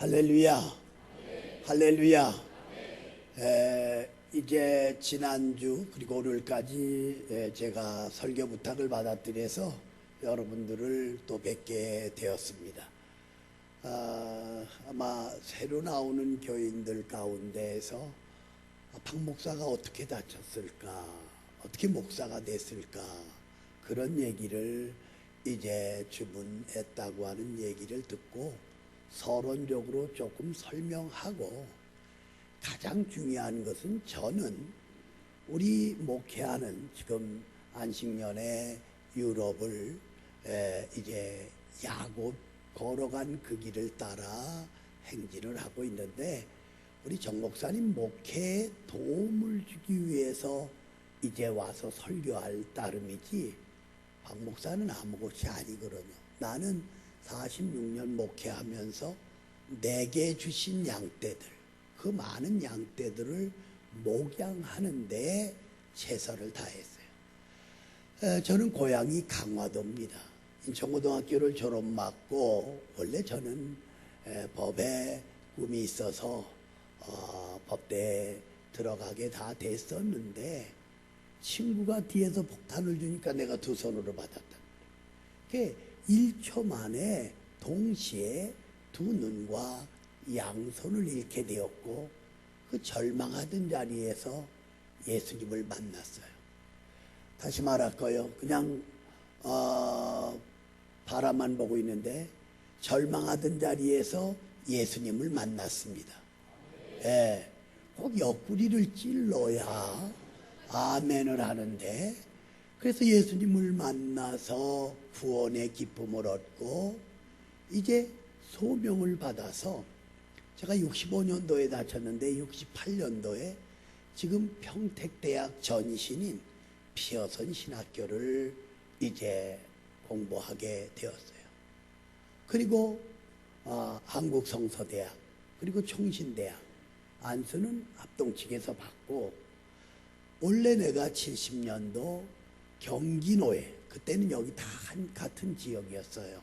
할렐루야, 할렐루야. 이제 지난주 그리고 오늘까지 제가 설교 부탁을 받아들여서 여러분들을 또 뵙게 되었습니다. 아마 새로 나오는 교인들 가운데에서 박 목사가 어떻게 다쳤을까, 어떻게 목사가 됐을까, 그런 얘기를 이제 주문했다고 하는 얘기를 듣고 서론적으로 조금 설명하고, 가장 중요한 것은 저는 우리 목회하는 지금 안식년의 유럽을 이제 야곱 걸어간 그 길을 따라 행진을 하고 있는데, 우리 정 목사님 목회에 도움을 주기 위해서 이제 와서 설교할 따름이지 박 목사는 아무것이 아니거든요. 나는 46년 목회하면서 내게 주신 양떼들, 그 많은 양떼들을 목양하는 데 최선을 다했어요. 저는 고향이 강화도입니다. 인천고등학교를 졸업받고, 원래 저는 법에 꿈이 있어서 법대에 들어가게 다 됐었는데, 친구가 뒤에서 폭탄을 주니까 내가 두 손으로 받았다. 그게 1초 만에 동시에 두 눈과 양손을 잃게 되었고, 그 절망하던 자리에서 예수님을 만났어요. 다시 말할까요? 그냥 바라만 보고 있는데 절망하던 자리에서 예수님을 만났습니다. 꼭 옆구리를 찔러야 아멘을 하는데, 그래서 예수님을 만나서 구원의 기쁨을 얻고 이제 소명을 받아서, 제가 65년도에 다쳤는데 68년도에 지금 평택대학 전신인 피어선 신학교를 이제 공부하게 되었어요. 그리고 한국성서대학, 그리고 총신대학, 안수는 합동측에서 받고, 원래 내가 70년도 경기노회, 그때는 여기 다 같은 지역이었어요.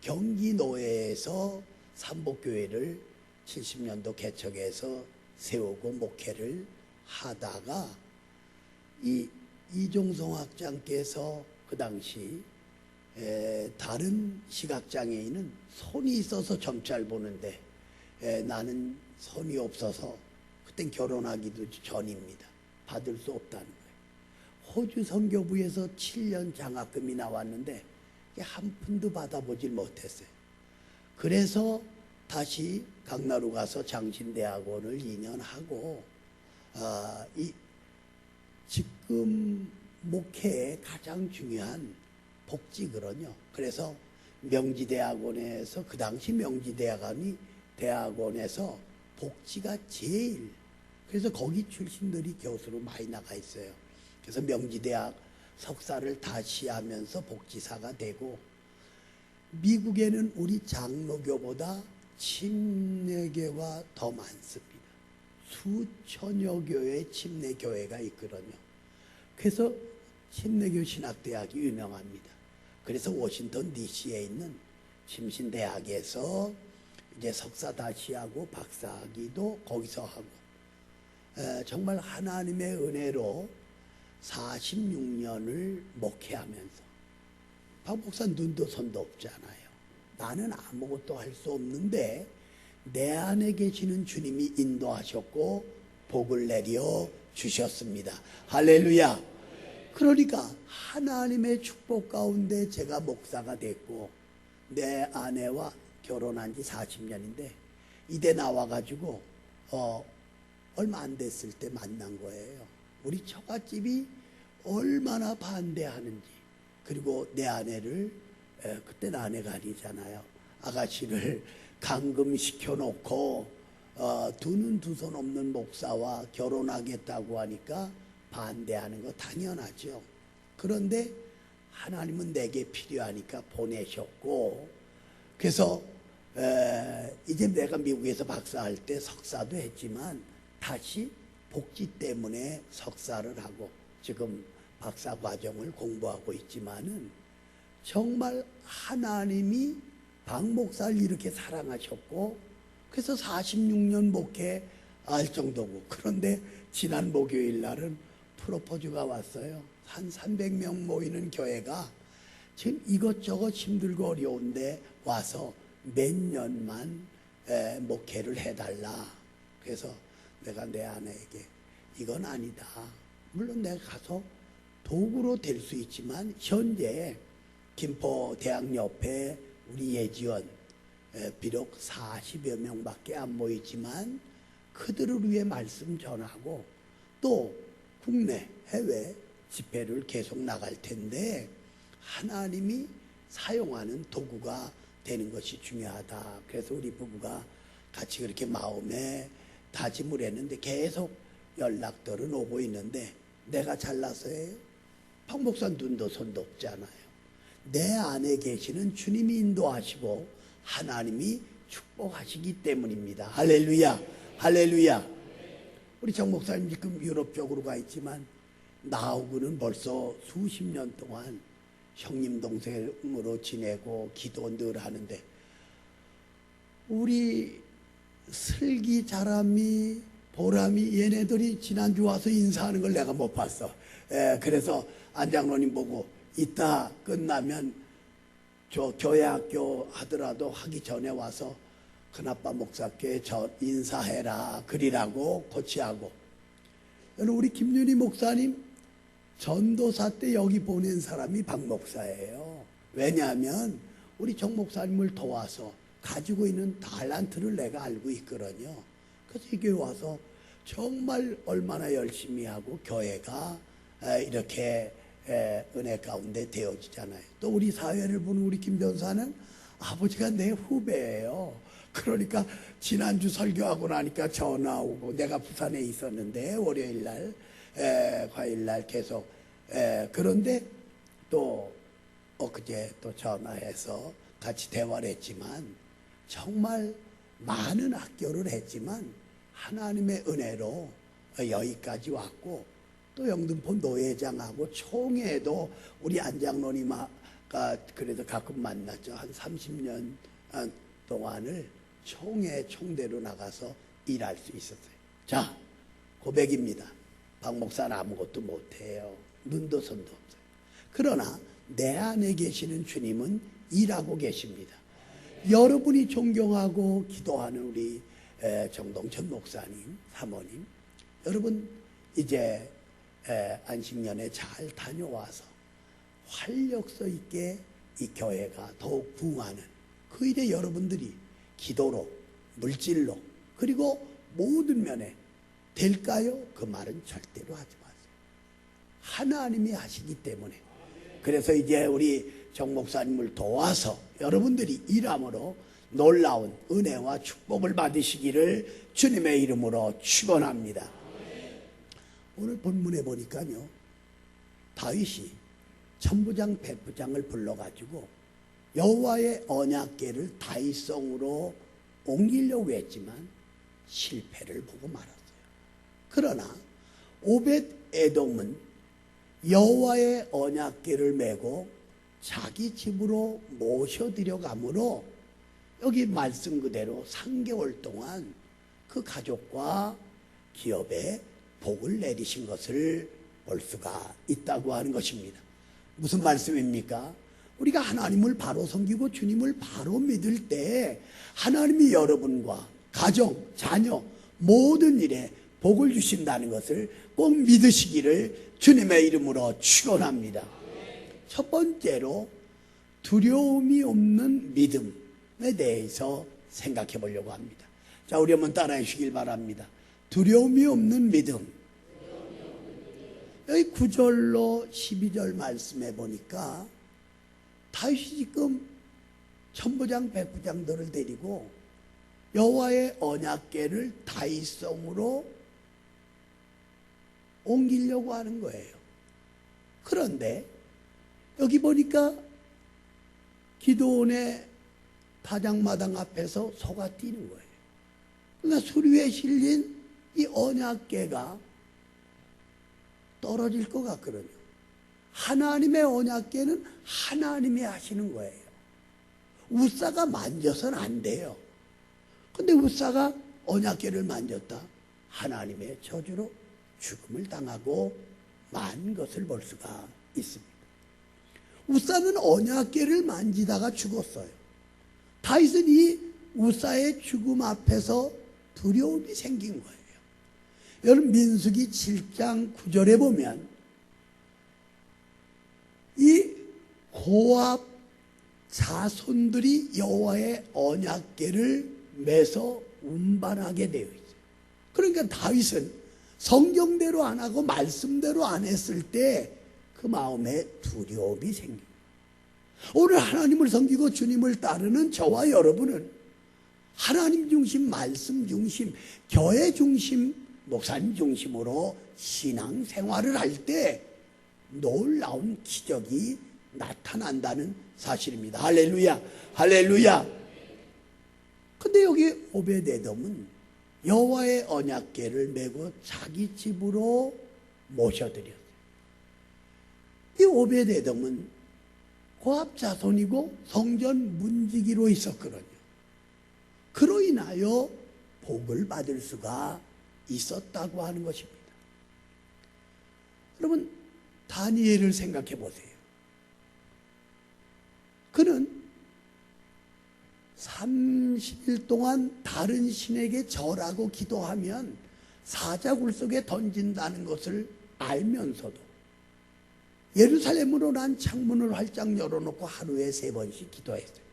경기노회에서 삼복교회를 70년도 개척해서 세우고 목회를 하다가, 이종성 학장께서 그 당시 다른 시각장애인은 손이 있어서 점잘 보는데 나는 손이 없어서, 그땐 결혼하기도 전입니다. 받을 수 없다는 거예요. 호주 선교부에서 7년 장학금이 나왔는데 한 푼도 받아보질 못했어요. 그래서 다시 강나루 가서 장신대학원을 2년 하고, 지금 목회의 가장 중요한 복지거든요. 그래서 명지대학원에서, 그 당시 명지대학원에서 복지가 제일, 그래서 거기 출신들이 교수로 많이 나가 있어요. 그래서 명지대학 석사를 다시 하면서 복지사가 되고, 미국에는 우리 장로교보다 침례교가 더 많습니다. 수천여 교회의 침례교회가 있거든요. 그래서 침례교 신학대학이 유명합니다. 그래서 워싱턴 DC에 있는 침신대학에서 이제 석사 다시 하고 박사학위도 거기서 하고, 정말 하나님의 은혜로 46년을 목회하면서, 박 목사 눈도 손도 없잖아요. 나는 아무것도 할 수 없는데 내 안에 계시는 주님이 인도하셨고 복을 내려 주셨습니다. 할렐루야. 그러니까 하나님의 축복 가운데 제가 목사가 됐고, 내 아내와 결혼한 지 40년인데 이대 나와가지고 얼마 안 됐을 때 만난 거예요. 우리 처갓집이 얼마나 반대하는지, 그리고 내 아내를, 그때는 아내가 아니잖아요, 아가씨를 감금시켜 놓고 두 눈 두 손 없는 목사와 결혼하겠다고 하니까 반대하는 거 당연하죠. 그런데 하나님은 내게 필요하니까 보내셨고, 그래서 이제 내가 미국에서 박사할 때 석사도 했지만 다시 복지 때문에 석사를 하고 지금 박사 과정을 공부하고 있지만은, 정말 하나님이 박 목사를 이렇게 사랑하셨고 그래서 46년 목회할 정도고, 그런데 지난 목요일 날은 프로포즈가 왔어요. 한 300명 모이는 교회가 지금 이것저것 힘들고 어려운데 와서 몇 년만 목회를 해달라. 그래서 내가 내 아내에게 이건 아니다. 물론 내가 가서 도구로 될 수 있지만 현재 김포대학 옆에 우리 예지원 비록 40여 명밖에 안 모이지만 그들을 위해 말씀 전하고 또 국내 해외 집회를 계속 나갈 텐데 하나님이 사용하는 도구가 되는 것이 중요하다. 그래서 우리 부부가 같이 그렇게 마음에 다짐을 했는데 계속 연락들은 오고 있는데 내가 잘나서예요? 박 목사 눈도 손도 없잖아요. 내 안에 계시는 주님이 인도하시고 하나님이 축복하시기 때문입니다. 할렐루야, 할렐루야. 우리 정 목사님 지금 유럽 쪽으로 가 있지만 나하고는 벌써 수십 년 동안 형님 동생으로 지내고 기도 늘 하는데 우리 슬기, 자람이, 보람이 얘네들이 지난주 와서 인사하는 걸 내가 못 봤어. 그래서 안장로님 보고 이따 끝나면 저 교회 학교 하더라도 하기 전에 와서 큰아빠 목사께 저 인사해라 그리라고 고치하고. 우리 김윤희 목사님 전도사 때 여기 보낸 사람이 박 목사예요. 왜냐하면 우리 정 목사님을 도와서 가지고 있는 달란트를 내가 알고 있거든요. 그래서 이 교회 와서 정말 얼마나 열심히 하고 교회가 이렇게 은혜 가운데 되어지잖아요. 또 우리 사회를 보는 우리 김 전사는 아버지가 내 후배예요. 그러니까 지난주 설교하고 나니까 전화 오고 내가 부산에 있었는데 월요일날 화요일날 계속 그런데 또 엊그제 또 전화해서 같이 대화를 했지만 정말 많은 학교를 했지만 하나님의 은혜로 여기까지 왔고 또 영등포 노회장하고 총회도 우리 안장로님과 그래도 가끔 만났죠. 한 30년 동안을 총대로 나가서 일할 수 있었어요. 자, 고백입니다. 박 목사는 아무것도 못해요. 눈도 손도 없어요. 그러나 내 안에 계시는 주님은 일하고 계십니다. 여러분이 존경하고 기도하는 우리 정동천 목사님, 사모님, 여러분 이제 안식년에 잘 다녀와서 활력소 있게 이 교회가 더욱 부흥하는 그 일에 여러분들이 기도로, 물질로, 그리고 모든 면에 될까요? 그 말은 절대로 하지 마세요. 하나님이 하시기 때문에. 그래서 이제 우리 정 목사님을 도와서 여러분들이 일함으로 놀라운 은혜와 축복을 받으시기를 주님의 이름으로 축원합니다. 오늘 본문에 보니까요, 다윗이 천부장 백부장을 불러가지고 여호와의 언약궤를 다윗성으로 옮기려고 했지만 실패를 보고 말았어요. 그러나 오벳 에돔은 여호와의 언약궤를 메고 자기 집으로 모셔들여가므로 여기 말씀 그대로 3개월 동안 그 가족과 기업에 복을 내리신 것을 볼 수가 있다고 하는 것입니다. 무슨 말씀입니까? 우리가 하나님을 바로 섬기고 주님을 바로 믿을 때 하나님이 여러분과 가정, 자녀 모든 일에 복을 주신다는 것을 꼭 믿으시기를 주님의 이름으로 축원합니다. 첫 번째로 두려움이 없는 믿음에 대해서 생각해 보려고 합니다. 자, 우리 한번 따라해 주시길 바랍니다. 두려움이 없는 믿음. 여기 9절로 12절 말씀해 보니까 다윗이 지금 천부장 백부장들을 데리고 여호와의 언약궤를 다윗성으로 옮기려고 하는 거예요. 그런데 여기 보니까 기드온의 다장마당 앞에서 소가 뛰는 거예요. 그러니까 수리에 실린 이 언약궤가 떨어질 것 같거든요. 하나님의 언약궤는 하나님이 하시는 거예요. 우사가 만져서는 안 돼요. 근데 우사가 언약궤를 만졌다. 하나님의 저주로 죽음을 당하고 만 것을 볼 수가 있습니다. 우사는 언약궤를 만지다가 죽었어요. 다윗은 이 우사의 죽음 앞에서 두려움이 생긴 거예요. 여러분 민수기 7장 9절에 보면 이 고압 자손들이 여호와의 언약궤를 매서 운반하게 되어 있어요. 그러니까 다윗은 성경대로 안 하고 말씀대로 안 했을 때 그 마음에 두려움이 생깁니다. 오늘 하나님을 섬기고 주님을 따르는 저와 여러분은 하나님 중심, 말씀 중심, 교회 중심, 목사님 중심으로 신앙생활을 할 때 놀라운 기적이 나타난다는 사실입니다. 할렐루야, 할렐루야. 근데 여기 오베데돔은 여호와의 언약궤를 메고 자기 집으로 모셔드렸어요. 이 오베데돔은 고압 자손이고 성전 문지기로 있었거든요. 그로 인하여 복을 받을 수가 있었다고 하는 것입니다. 여러분 다니엘을 생각해 보세요. 그는 30일 동안 다른 신에게 절하고 기도하면 사자굴 속에 던진다는 것을 알면서도 예루살렘으로 난 창문을 활짝 열어놓고 하루에 3번씩 기도했어요.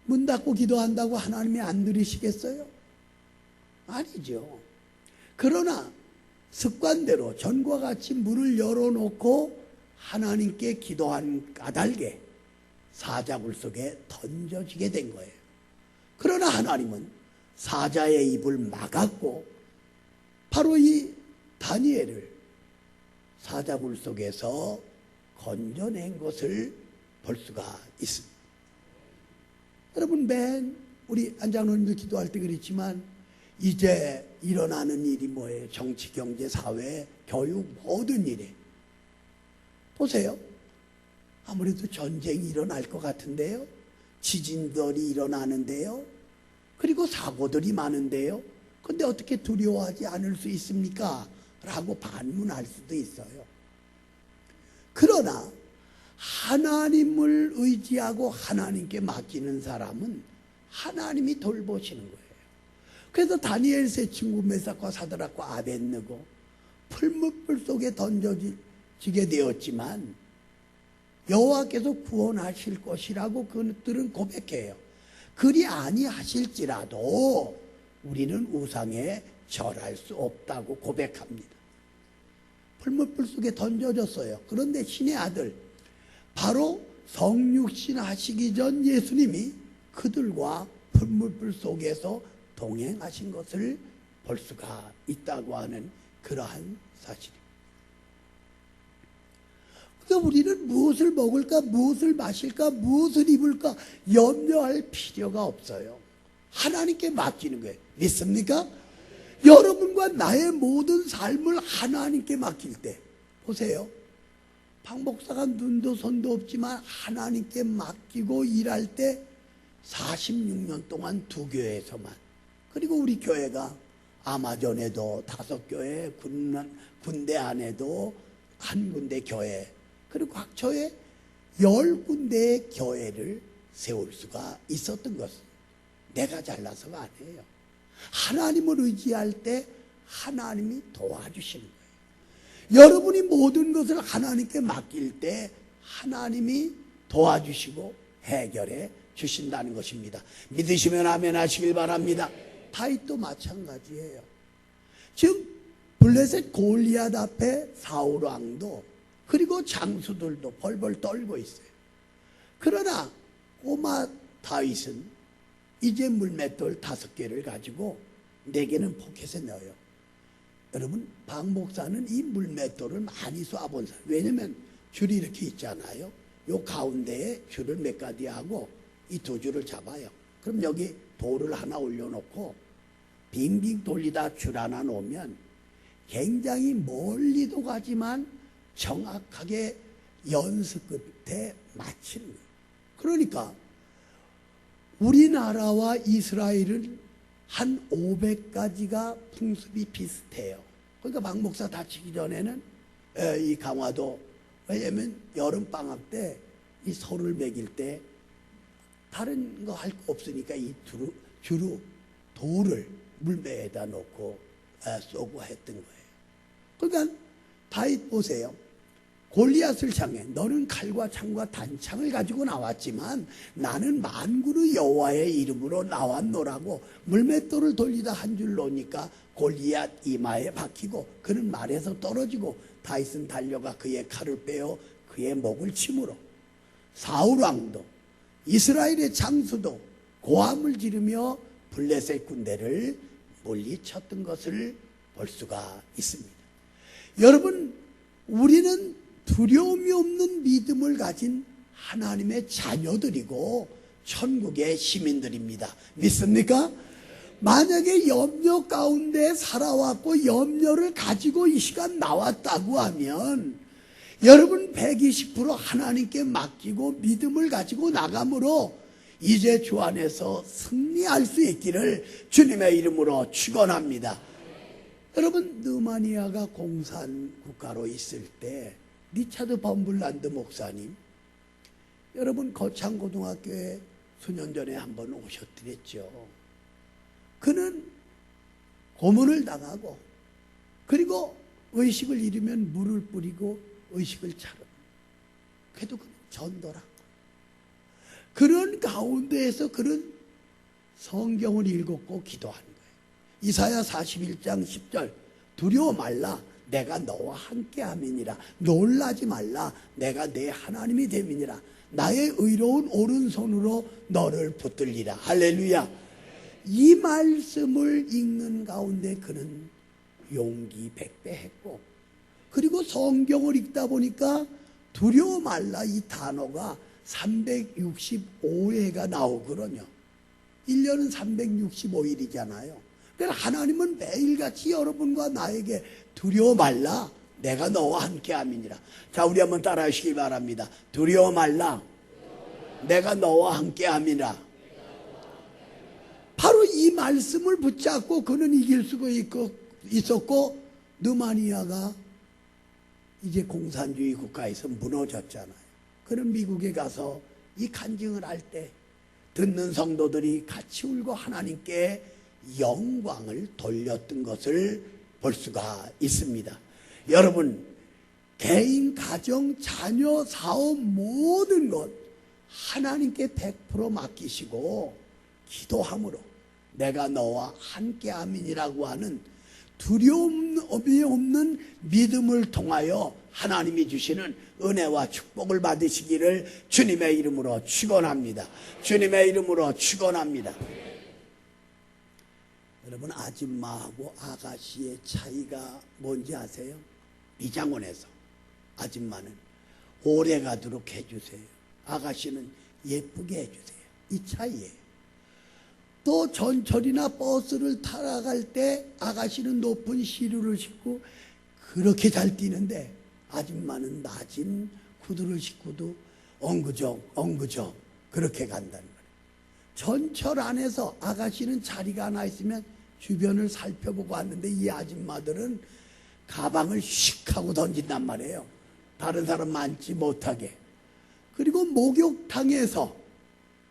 문 닫고 기도한다고 하나님이 안 들으시겠어요? 아니죠. 그러나 습관대로 전과 같이 문을 열어놓고 하나님께 기도한 까닭에 사자굴 속에 던져지게 된 거예요. 그러나 하나님은 사자의 입을 막았고 바로 이 다니엘을 사자굴 속에서 건져낸 것을 볼 수가 있습니다. 여러분 맨 우리 안장로님도 기도할 때 그랬지만 이제 일어나는 일이 뭐예요? 정치, 경제, 사회, 교육 모든 일에 보세요. 아무래도 전쟁이 일어날 것 같은데요. 지진들이 일어나는데요. 그리고 사고들이 많은데요. 근데 어떻게 두려워하지 않을 수 있습니까? 라고 반문할 수도 있어요. 그러나 하나님을 의지하고 하나님께 맡기는 사람은 하나님이 돌보시는 거예요. 그래서 다니엘 세 친구 메삭과 사드락과 아벳느고 풀무불 속에 던져지게 되었지만 여호와께서 구원하실 것이라고 그들은 고백해요. 그리 아니하실지라도 우리는 우상에 절할 수 없다고 고백합니다. 풀무불 속에 던져졌어요. 그런데 신의 아들 바로 성육신 하시기 전 예수님이 그들과 풀무불 속에서 동행하신 것을 볼 수가 있다고 하는 그러한 사실입니다. 그러니까 우리는 무엇을 먹을까, 무엇을 마실까, 무엇을 입을까 염려할 필요가 없어요. 하나님께 맡기는 거예요. 믿습니까? 여러분과 나의 모든 삶을 하나님께 맡길 때 보세요. 박 목사가 눈도 손도 없지만 하나님께 맡기고 일할 때 46년 동안 2교회에서만, 그리고 우리 교회가 아마존에도 5교회, 군대 안에도 1군데 교회, 그리고 각처에 10군데의 교회를 세울 수가 있었던 것은 내가 잘나서가 아니에요. 하나님을 의지할 때 하나님이 도와주시는 거예요. 여러분이 모든 것을 하나님께 맡길 때 하나님이 도와주시고 해결해 주신다는 것입니다. 믿으시면 아멘 하시길 바랍니다. 다윗도 마찬가지예요. 지금 블레셋 골리앗 앞에 사울 왕도 그리고 장수들도 벌벌 떨고 있어요. 그러나 꼬마 다윗은 이제 물맷돌 5개를 가지고 4개는 포켓에 넣어요. 여러분 박 목사는 이 물맷돌을 많이 쏴본 사람. 왜냐면 줄이 이렇게 있잖아요. 요 가운데에 줄을 몇 가지 하고 이 2줄을 잡아요. 그럼 여기 돌을 하나 올려놓고 빙빙 돌리다 줄 하나 놓으면 굉장히 멀리도 가지만 정확하게 연습 끝에 맞히는 거예요. 그러니까 우리나라와 이스라엘은 한 500가지가 풍습이 비슷해요. 그러니까 박 목사 다치기 전에는 이 강화도, 왜냐면 여름방학 때 이 소를 먹일 때 다른 거 할 거 없으니까 이 주로 돌을 물매에다 놓고 쏘고 했던 거예요. 그러니까 다윗 보세요. 골리앗을 향해 너는 칼과 창과 단창을 가지고 나왔지만 나는 만군의 여호와의 이름으로 나왔노라고 물맷돌을 돌리다 한 줄 놓으니까 골리앗 이마에 박히고 그는 말에서 떨어지고 다윗은 달려가 그의 칼을 빼어 그의 목을 치므로 사울 왕도 이스라엘의 장수도 고함을 지르며 블레셋 군대를 물리쳤던 것을 볼 수가 있습니다. 여러분, 우리는 두려움이 없는 믿음을 가진 하나님의 자녀들이고 천국의 시민들입니다. 믿습니까? 만약에 염려 가운데 살아왔고 염려를 가지고 이 시간 나왔다고 하면 여러분 120% 하나님께 맡기고 믿음을 가지고 나감으로 이제 주 안에서 승리할 수 있기를 주님의 이름으로 축원합니다. 여러분, 느마니아가 공산 국가로 있을 때 리차드 범블란드 목사님, 여러분 거창고등학교에 수년 전에 한번 오셨더랬죠. 그는 고문을 당하고 그리고 의식을 잃으면 물을 뿌리고 의식을 차려. 그래도 그는 전도라고. 그런 가운데에서 그는 성경을 읽었고 기도한 거예요. 이사야 41장 10절 두려워 말라 내가 너와 함께함이니라. 놀라지 말라 내가 내 하나님이 됨이니라. 나의 의로운 오른손으로 너를 붙들리라. 할렐루야. 이 말씀을 읽는 가운데 그는 용기 백배했고, 그리고 성경을 읽다 보니까 두려워 말라 이 단어가 365회가 나오거든요. 1년은 365일이잖아요. 그러니까 하나님은 매일같이 여러분과 나에게 두려워 말라 내가 너와 함께함이니라. 자, 우리 한번 따라 하시기 바랍니다. 두려워 말라 내가 너와 함께함이니라. 바로 이 말씀을 붙잡고 그는 이길 수가 있었고, 느마니아가 이제 공산주의 국가에서 무너졌잖아요. 그는 미국에 가서 이 간증을 할 때 듣는 성도들이 같이 울고 하나님께 영광을 돌렸던 것을 볼 수가 있습니다. 여러분, 개인, 가정, 자녀, 사업 모든 것 하나님께 100% 맡기시고 기도함으로 내가 너와 함께함이니라고 하는 두려움이 없는 믿음을 통하여 하나님이 주시는 은혜와 축복을 받으시기를 주님의 이름으로 축원합니다. 주님의 이름으로 축원합니다. 여러분, 아줌마하고 아가씨의 차이가 뭔지 아세요? 미장원에서 아줌마는 오래 가도록 해주세요. 아가씨는 예쁘게 해주세요. 이 차이예요. 또 전철이나 버스를 타러갈 때 아가씨는 높은 시루를 신고 그렇게 잘 뛰는데 아줌마는 낮은 구두를 신고도 엉그적 그렇게 간다는 거예요. 전철 안에서 아가씨는 자리가 하나 있으면 주변을 살펴보고 왔는데 이 아줌마들은 가방을 휙 하고 던진단 말이에요. 다른 사람 많지 못하게. 그리고 목욕탕에서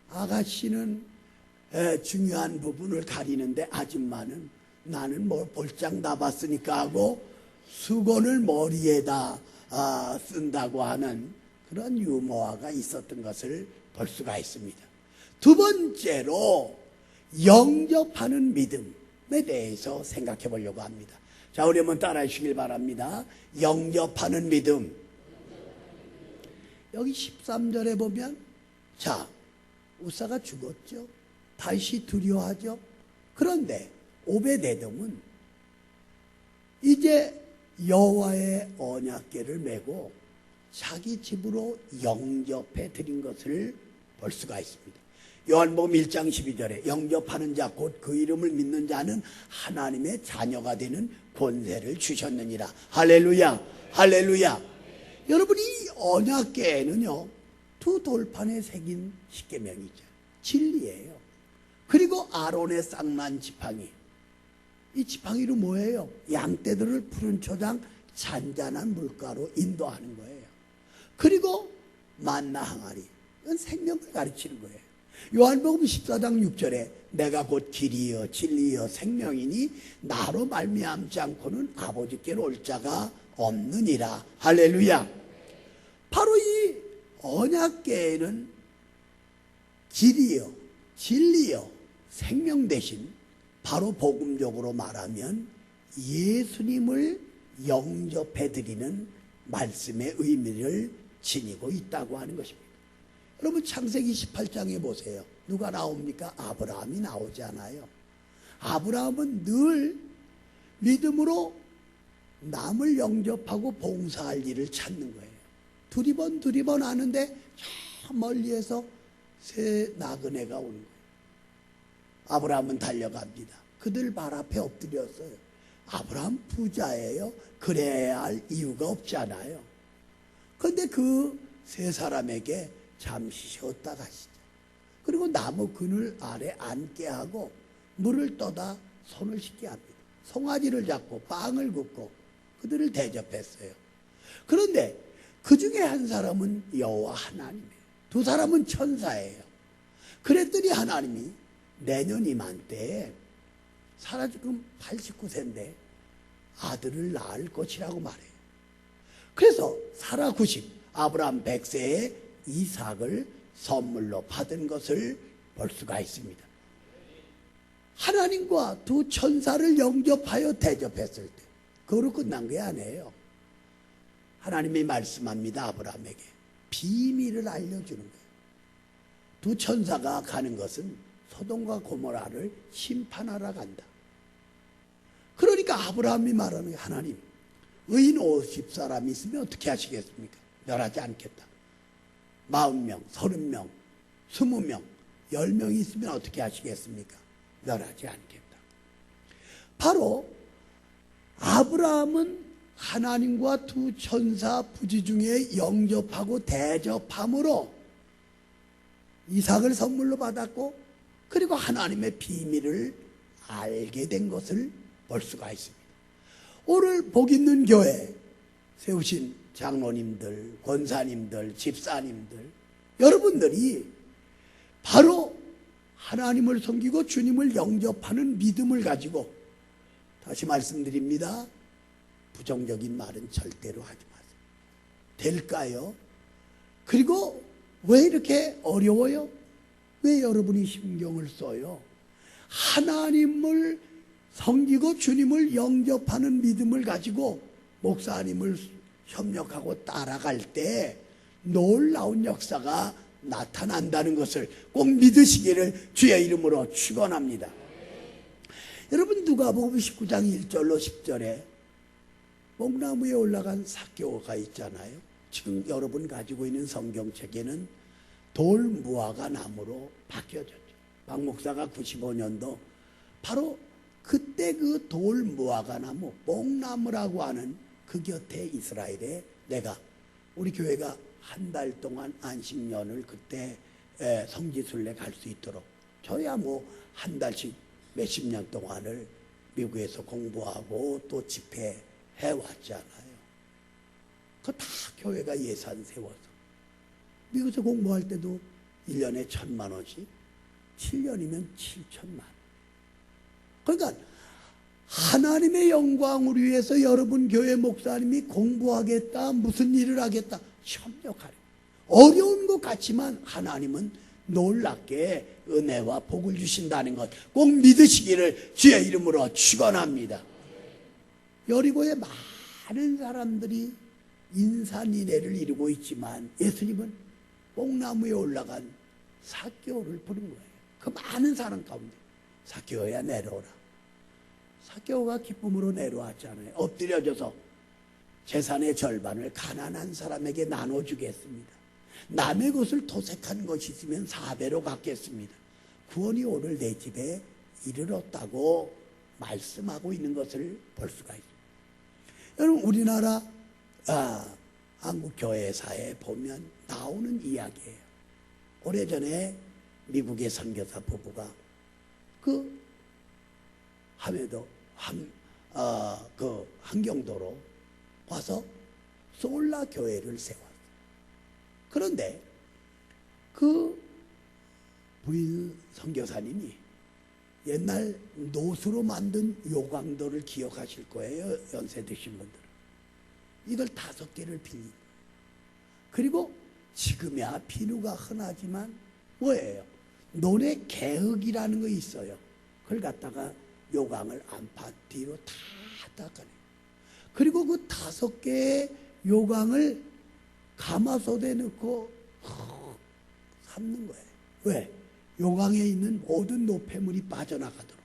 아가씨는 중요한 부분을 가리는데 아줌마는 나는 뭐 볼장 나봤으니까 하고 수건을 머리에다 쓴다고 하는 그런 유머가 있었던 것을 볼 수가 있습니다. 두 번째로 영접하는 믿음에 대해서 생각해 보려고 합니다. 자, 우리 한번 따라해 주시길 바랍니다. 영접하는 믿음. 여기 13절에 보면, 자, 우사가 죽었죠. 다시 두려워하죠. 그런데 오베데돔은 이제 여호와의 언약궤를 메고 자기 집으로 영접해 드린 것을 볼 수가 있습니다. 요한복음 1장 12절에 영접하는 자 곧 그 이름을 믿는 자는 하나님의 자녀가 되는 권세를 주셨느니라. 할렐루야, 할렐루야. 여러분, 이 언약궤에는요 두 돌판에 새긴 십계명이죠. 진리예요. 그리고 아론의 쌍난 지팡이. 이 지팡이로 뭐예요? 양떼들을 푸른 초장 잔잔한 물가로 인도하는 거예요. 그리고 만나 항아리. 이건 생명을 가르치는 거예요. 요한복음 14장 6절에 내가 곧 길이여 진리여 생명이니 나로 말미암지 않고는 아버지께로 올 자가 없느니라. 할렐루야. 바로 이 언약궤에는 길이여 진리여 생명 대신 바로 복음적으로 말하면 예수님을 영접해드리는 말씀의 의미를 지니고 있다고 하는 것입니다. 여러분 창세기 18장에 보세요. 누가 나옵니까? 아브라함이 나오잖아요. 아브라함은 늘 믿음으로 남을 영접하고 봉사할 일을 찾는 거예요. 두리번 하는데 저 멀리에서 새 나그네가 오는 거예요. 아브라함은 달려갑니다. 그들 발 앞에 엎드렸어요. 아브라함 부자예요. 그래야 할 이유가 없잖아요. 그런데 그 세 사람에게 잠시 쉬었다 가시죠. 그리고 나무 그늘 아래 앉게 하고 물을 떠다 손을 씻게 합니다. 송아지를 잡고 빵을 굽고 그들을 대접했어요. 그런데 그 중에 한 사람은 여호와 하나님이에요. 두 사람은 천사예요. 그랬더니 하나님이 내년 이맘때에 사라 지금 89세인데 아들을 낳을 것이라고 말해요. 그래서 사라 90, 아브라함 100세에 이삭을 선물로 받은 것을 볼 수가 있습니다. 하나님과 두 천사를 영접하여 대접했을 때 그거로 끝난 게 아니에요. 하나님이 말씀합니다. 아브라함에게 비밀을 알려주는 거예요. 두 천사가 가는 것은 소돔과 고모라를 심판하러 간다. 그러니까 아브라함이 말하는 게 하나님 의인 50사람이 있으면 어떻게 하시겠습니까? 멸하지 않겠다. 40명, 30명, 20명, 10명이 있으면 어떻게 하시겠습니까? 멸하지 않겠다. 바로 아브라함은 하나님과 두 천사 부지 중에 영접하고 대접함으로 이삭을 선물로 받았고 그리고 하나님의 비밀을 알게 된 것을 볼 수가 있습니다. 오늘 복 있는 교회 세우신 장로님들, 권사님들, 집사님들 여러분들이 바로 하나님을 섬기고 주님을 영접하는 믿음을 가지고 다시 말씀드립니다. 부정적인 말은 절대로 하지 마세요. 될까요? 그리고 왜 이렇게 어려워요? 왜 여러분이 신경을 써요? 하나님을 섬기고 주님을 영접하는 믿음을 가지고 목사님을 협력하고 따라갈 때 놀라운 역사가 나타난다는 것을 꼭 믿으시기를 주의 이름으로 축원합니다. 여러분 누가복음 19장 1절로 10절에 뽕나무에 올라간 삭개오가 있잖아요. 지금 여러분 가지고 있는 성경책에는 돌무화과 나무로 바뀌어졌죠. 박 목사가 95년도 바로 그때 그 돌무화과 나무 뽕나무라고 하는 그 곁에 이스라엘에 내가 우리 교회가 한 달 동안 안식년을 그때 성지순례 갈 수 있도록 저야 뭐 한 달씩 몇십 년 동안을 미국에서 공부하고 또 집회해 왔잖아요. 그거 다 교회가 예산 세워서 미국에서 공부할 때도 1년에 1,000만 원씩 7년이면 7천만 원. 그러니까 하나님의 영광을 위해서 여러분 교회 목사님이 공부하겠다 무슨 일을 하겠다 협력하려 어려운 것 같지만 하나님은 놀랍게 은혜와 복을 주신다는 것 꼭 믿으시기를 주의 이름으로 축원합니다. 여리고에 많은 사람들이 인산인해를 이루고 있지만 예수님은 뽕나무에 올라간 삭개오를 부른 거예요. 그 많은 사람 가운데 삭개오야 내려오라. 삭개오가 기쁨으로 내려왔잖아요. 엎드려져서 재산의 절반을 가난한 사람에게 나눠주겠습니다. 남의 것을 도색한 것이 있으면 4배로 갚겠습니다. 구원이 오늘 내 집에 이르렀다고 말씀하고 있는 것을 볼 수가 있습니다. 여러분 우리나라 한국교회사에 보면 나오는 이야기예요. 오래전에 미국의 선교사 부부가 그 함에도 그 한경도로 와서 솔라 교회를 세웠어요. 그런데 그 부인 선교사님이 옛날 노수로 만든 요강도를 기억하실 거예요. 연세 드신 분들은. 이걸 5개를 빌린. 그리고 지금이야 비누가 흔하지만 뭐예요? 논에 개흙이라는 거 있어요. 그걸 갖다가 요강을 안팎 뒤로 다 닦아내요. 그리고 그 5개의 요강을 가마솥에 넣고 삶는 거예요. 왜? 요강에 있는 모든 노폐물이 빠져나가도록.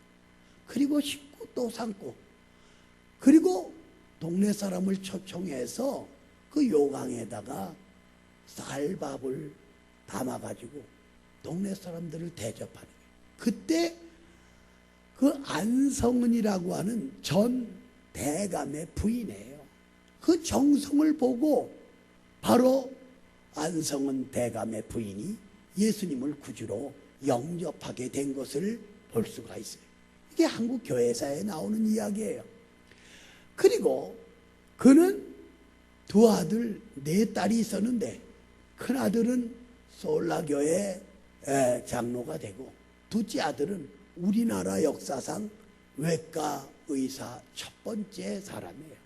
그리고 씻고 또 삶고. 그리고 동네 사람을 초청해서 그 요강에다가 쌀밥을 담아가지고 동네 사람들을 대접하는 거예요. 그때 그 안성은이라고 하는 전 대감의 부인이에요. 그 정성을 보고 바로 안성은 대감의 부인이 예수님을 구주로 영접하게 된 것을 볼 수가 있어요. 이게 한국 교회사에 나오는 이야기예요. 그리고 그는 2 아들 4딸이 있었는데 큰아들은 솔라교회 장로가 되고 둘째 아들은 우리나라 역사상 외과 의사 첫 번째 사람이에요.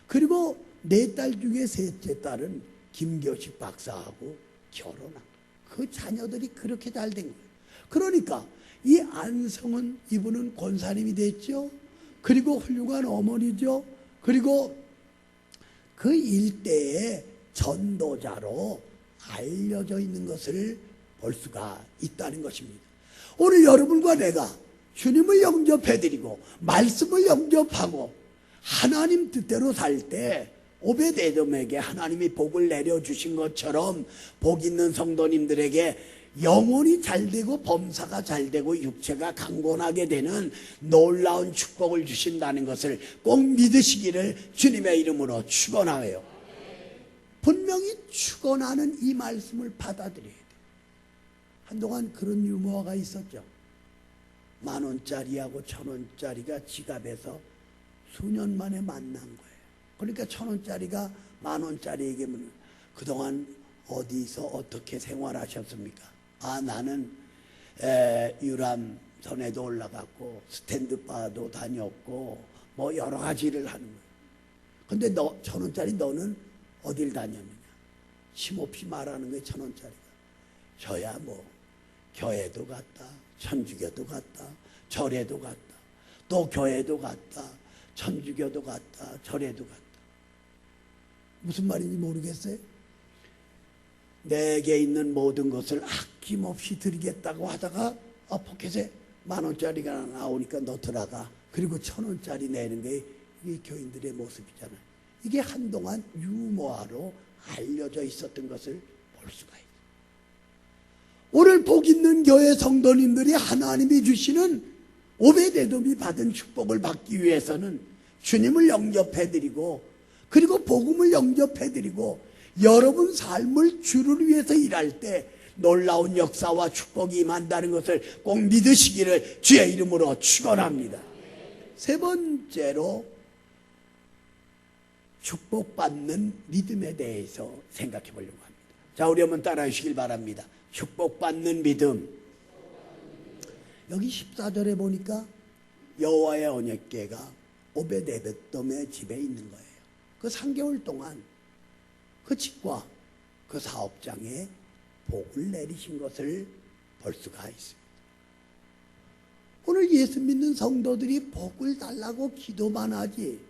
그리고 4딸 중에 셋째 딸은 김교식 박사하고 결혼한 거예요. 그 자녀들이 그렇게 잘 된 거예요. 그러니까 이 안성은 이분은 권사님이 됐죠. 그리고 훌륭한 어머니죠. 그리고 그 일대의 전도자로 알려져 있는 것을 볼 수가 있다는 것입니다. 오늘 여러분과 내가 주님을 영접해드리고 말씀을 영접하고 하나님 뜻대로 살 때 오베데돔에게 하나님이 복을 내려주신 것처럼 복 있는 성도님들에게 영혼이 잘되고 범사가 잘되고 육체가 강건하게 되는 놀라운 축복을 주신다는 것을 꼭 믿으시기를 주님의 이름으로 축원하여요. 분명히 축원하는 이 말씀을 받아들여야 돼요. 한동안 그런 유머가 있었죠. 10,000원짜리하고 1,000원짜리가 지갑에서 수년 만에 만난 거예요. 그러니까 1,000원짜리가 10,000원짜리에게 묻는, 그동안 어디서 어떻게 생활하셨습니까? 아, 나는 유람선에도 올라갔고 스탠드바도 다녔고 뭐 여러 가지를 하는 거예요. 근데 1,000원짜리 너는 어딜 다녔느냐? 힘없이 말하는 거예요. 1,000원짜리가. 저야 뭐 교회도 갔다, 천주교도 갔다, 절에도 갔다, 또 교회도 갔다, 천주교도 갔다, 절에도 갔다. 무슨 말인지 모르겠어요? 내게 있는 모든 것을 아낌없이 드리겠다고 하다가 포켓에 10,000원짜리가 나오니까 너 들어가. 그리고 1,000원짜리 내는 게 이게 교인들의 모습이잖아요. 이게 한동안 유머로 알려져 있었던 것을 볼 수가 있어요. 오늘 복 있는 교회 성도님들이 하나님이 주시는 오베데돔이 받은 축복을 받기 위해서는 주님을 영접해드리고 그리고 복음을 영접해드리고 여러분 삶을 주를 위해서 일할 때 놀라운 역사와 축복이 임한다는 것을 꼭 믿으시기를 주의 이름으로 축원합니다. 3번째로 축복받는 믿음에 대해서 생각해 보려고 합니다. 자, 우리 한번 따라해 주시길 바랍니다. 축복받는 믿음. 여기 14절에 보니까 여호와의 언약궤가 오베데돔의 집에 있는 거예요. 그 3개월 동안 그 집과 그 사업장에 복을 내리신 것을 볼 수가 있습니다. 오늘 예수 믿는 성도들이 복을 달라고 기도만 하지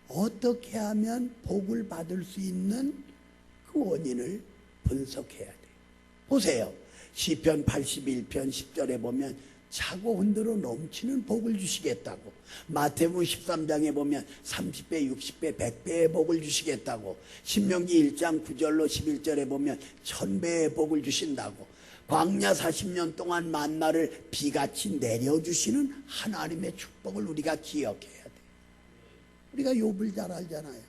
어떻게 하면 복을 받을 수 있는 그 원인을 분석해야 돼요. 보세요. 시편 81편 10절에 보면 차고 흔들어 넘치는 복을 주시겠다고, 마태복음 13장에 보면 30배, 60배, 100배의 복을 주시겠다고, 신명기 1장 9절로 11절에 보면 1000배의 복을 주신다고, 광야 40년 동안 만나를 비같이 내려주시는 하나님의 축복을 우리가 기억해야 돼요. 우리가 욥을 잘 알잖아요.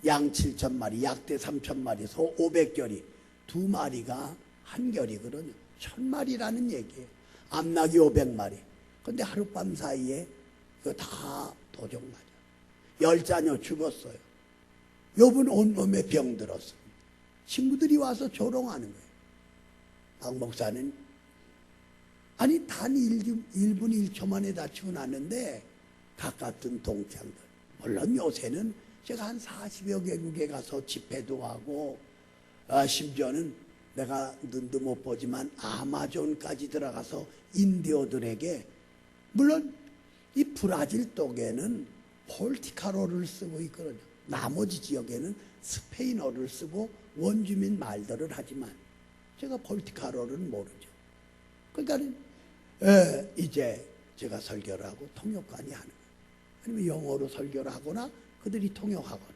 양 7,000마리, 약대 3,000마리, 소 500결이, 2마리가 한 결이거든요. 1,000마리라는 얘기예요. 암낙이 500마리, 근데 하룻밤 사이에 이거 다 도적 맞아. 10자녀 죽었어요. 욥은 온몸에 병 들었습니다. 친구들이 와서 조롱하는 거예요. 박 목사는 아니 단 1분 1초 만에 다치고 났는데 가깝던 동창들, 물론 요새는 제가 한 40여 개국에 가서 집회도 하고 심지어는 내가 눈도 못 보지만 아마존까지 들어가서 인디오들에게, 물론 이 브라질 쪽에는 폴티카로를 쓰고 있거든요. 나머지 지역에는 스페인어를 쓰고 원주민 말들을 하지만 제가 폴티카로를 모르죠. 그러니까 이제 제가 설교를 하고 통역관이 하는 거예요. 아니면 영어로 설교를 하거나 그들이 통역하거나.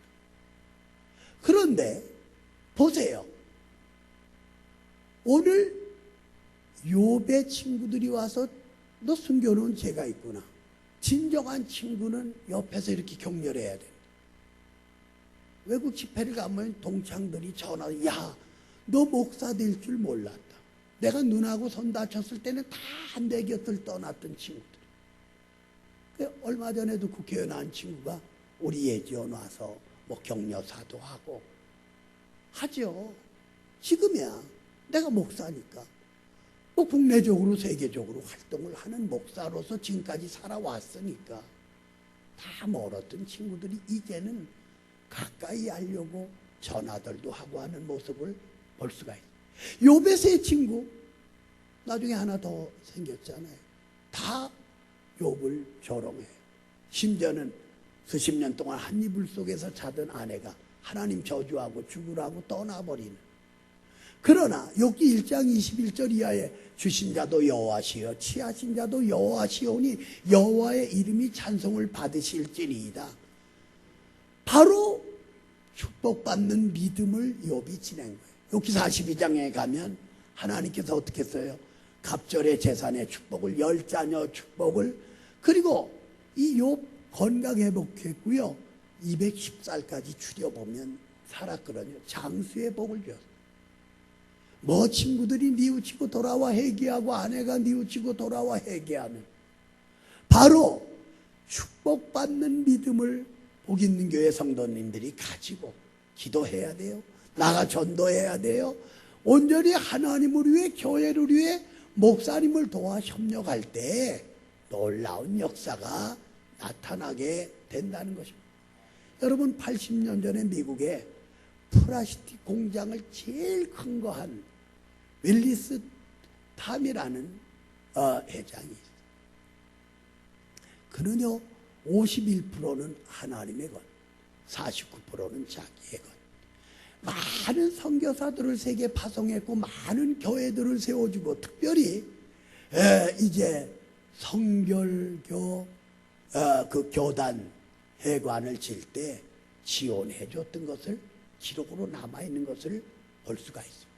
그런데 보세요. 오늘 욥의 친구들이 와서 너 숨겨놓은 죄가 있구나. 진정한 친구는 옆에서 이렇게 격려해야 돼. 외국 집회를 가면 동창들이 전화해서 야, 너 목사 될 줄 몰랐다. 내가 눈하고 손 다쳤을 때는 다 내 곁을 떠났던 친구들. 얼마 전에도 국회의원 한 친구가 우리 예지원 와서 뭐 격려사도 하고 하죠. 지금이야 내가 목사니까 뭐 국내적으로 세계적으로 활동을 하는 목사로서 지금까지 살아왔으니까 다 멀었던 친구들이 이제는 가까이 하려고 전화들도 하고 하는 모습을 볼 수가 있어요. 욥의 세 친구 나중에 하나 더 생겼잖아요. 다 욥을 조롱해요. 심지어는 수십 년 동안 한 이불 속에서 자던 아내가 하나님 저주하고 죽으라고 떠나버리는. 그러나 욥기 1장 21절 이하에 주신 자도 여호와시여 취하신 자도 여호와시오니 여호와의 이름이 찬송을 받으실지니이다. 바로 축복받는 믿음을 욥이 지낸 거예요. 욥기 42장에 가면 하나님께서 어떻게 했어요? 갑절의 재산의 축복을, 10자녀 축복을, 그리고 이 욥 건강회복했고요 210살까지 추려보면 살았거든요. 장수의 복을 줬어요. 뭐 친구들이 뉘우치고 돌아와 회개하고 아내가 뉘우치고 돌아와 회개하는, 바로 축복받는 믿음을 복 있는 교회 성도님들이 가지고 기도해야 돼요. 나가 전도해야 돼요. 온전히 하나님을 위해, 교회를 위해 목사님을 도와 협력할 때 놀라운 역사가 나타나게 된다는 것입니다. 여러분 80년 전에 미국에 플라스틱 공장을 제일 큰 거 한 윌리스 탐이라는 회장이 있어요. 그는요 51%는 하나님의 것, 49%는 자기의 것. 많은 선교사들을 세계에 파송했고 많은 교회들을 세워주고, 특별히 이제 성결교 그 교단 회관을 질 때 지원해 줬던 것을 기록으로 남아있는 것을 볼 수가 있습니다.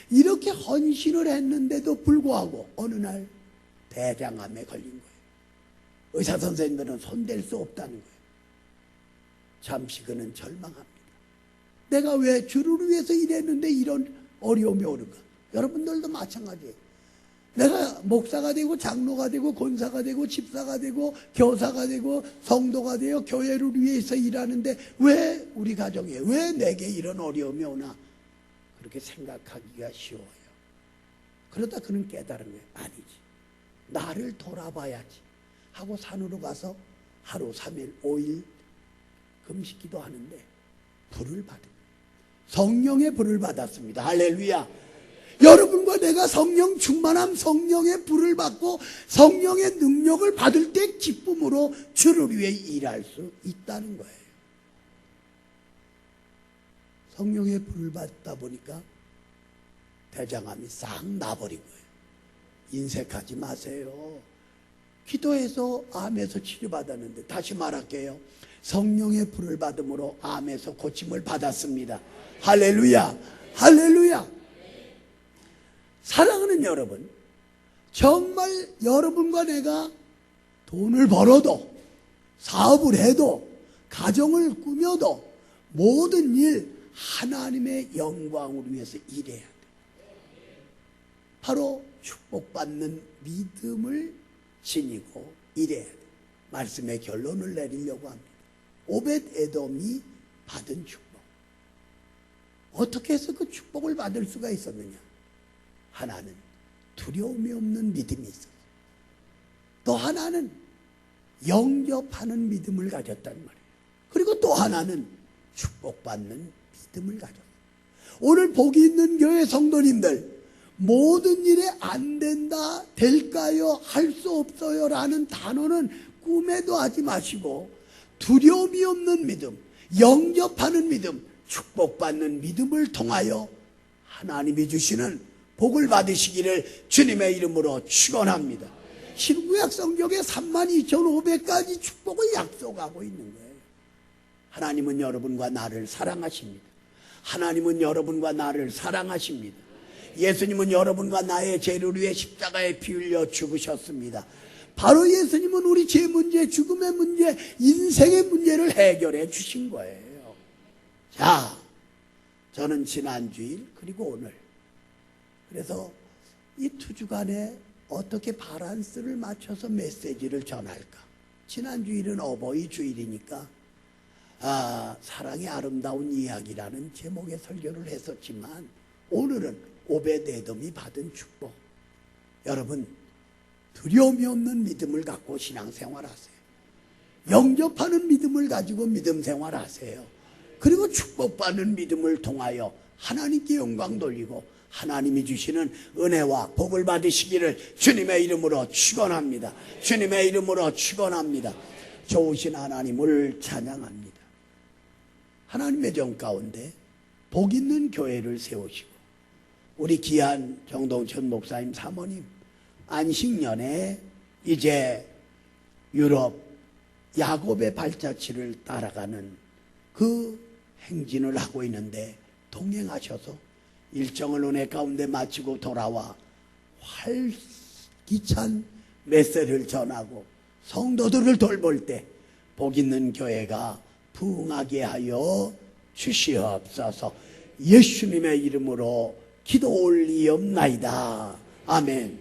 이렇게 헌신을 했는데도 불구하고 어느 날 대장암에 걸린 거예요. 의사 선생님들은 손댈 수 없다는 거예요. 잠시 그는 절망합니다. 내가 왜 주를 위해서 일했는데 이런 어려움이 오는가? 여러분들도 마찬가지예요. 내가 목사가 되고 장로가 되고 권사가 되고 집사가 되고 교사가 되고 성도가 되어 교회를 위해서 일하는데 왜 우리 가정에, 왜 내게 이런 어려움이 오나? 그렇게 생각하기가 쉬워요. 그러다 그는 깨달은 거예요. 아니지, 나를 돌아봐야지 하고 산으로 가서 하루 3일 5일 금식기도 하는데 불을 받은, 성령의 불을 받았습니다. 할렐루야. 여러분과 내가 성령 충만함, 성령의 불을 받고 성령의 능력을 받을 때 기쁨으로 주를 위해 일할 수 있다는 거예요. 성령의 불을 받다 보니까 대장암이 싹 나버린 거예요. 인색하지 마세요. 기도해서 암에서 치료받았는데, 다시 말할게요. 성령의 불을 받음으로 암에서 고침을 받았습니다. 할렐루야, 할렐루야. 사랑하는 여러분, 정말 여러분과 내가 돈을 벌어도, 사업을 해도, 가정을 꾸며도 모든 일 하나님의 영광을 위해서 일해야 돼요. 바로 축복받는 믿음을 지니고 이래야 돼. 말씀의 결론을 내리려고 합니다. 오벳 에돔이 받은 축복. 어떻게 해서 그 축복을 받을 수가 있었느냐? 하나는 두려움이 없는 믿음이 있었어요. 또 하나는 영접하는 믿음을 가졌단 말이에요. 그리고 또 하나는 축복받는 믿음을 가졌어요. 오늘 복이 있는 교회 성도님들, 모든 일에 안 된다, 될까요, 할 수 없어요 라는 단어는 꿈에도 하지 마시고 두려움이 없는 믿음, 영접하는 믿음, 축복받는 믿음을 통하여 하나님이 주시는 복을 받으시기를 주님의 이름으로 축원합니다. 신구약 성경에 32,500가지 축복을 약속하고 있는 거예요. 하나님은 여러분과 나를 사랑하십니다. 하나님은 여러분과 나를 사랑하십니다. 예수님은 여러분과 나의 죄를 위해 십자가에 피 흘려 죽으셨습니다. 바로 예수님은 우리 죄 문제, 죽음의 문제, 인생의 문제를 해결해 주신 거예요. 자, 저는 지난주일 그리고 오늘, 그래서 이 2주간에 어떻게 바란스를 맞춰서 메시지를 전할까? 지난주일은 어버이 주일이니까 사랑의 아름다운 이야기라는 제목의 설교를 했었지만, 오늘은 오벳 에돔이 받은 축복. 여러분, 두려움이 없는 믿음을 갖고 신앙생활하세요. 영접하는 믿음을 가지고 믿음생활하세요. 그리고 축복받는 믿음을 통하여 하나님께 영광 돌리고 하나님이 주시는 은혜와 복을 받으시기를 주님의 이름으로 축원합니다. 주님의 이름으로 축원합니다. 좋으신 하나님을 찬양합니다. 하나님의 정 가운데 복 있는 교회를 세우시고, 우리 귀한 정동천 목사님 사모님 안식년에 이제 유럽 야곱의 발자취를 따라가는 그 행진을 하고 있는데, 동행하셔서 일정을 은혜 가운데 마치고 돌아와 활기찬 메시지를 전하고 성도들을 돌볼 때 복 있는 교회가 부흥하게 하여 주시옵소서. 예수님의 이름으로 기도 올리옵나이다. 아멘.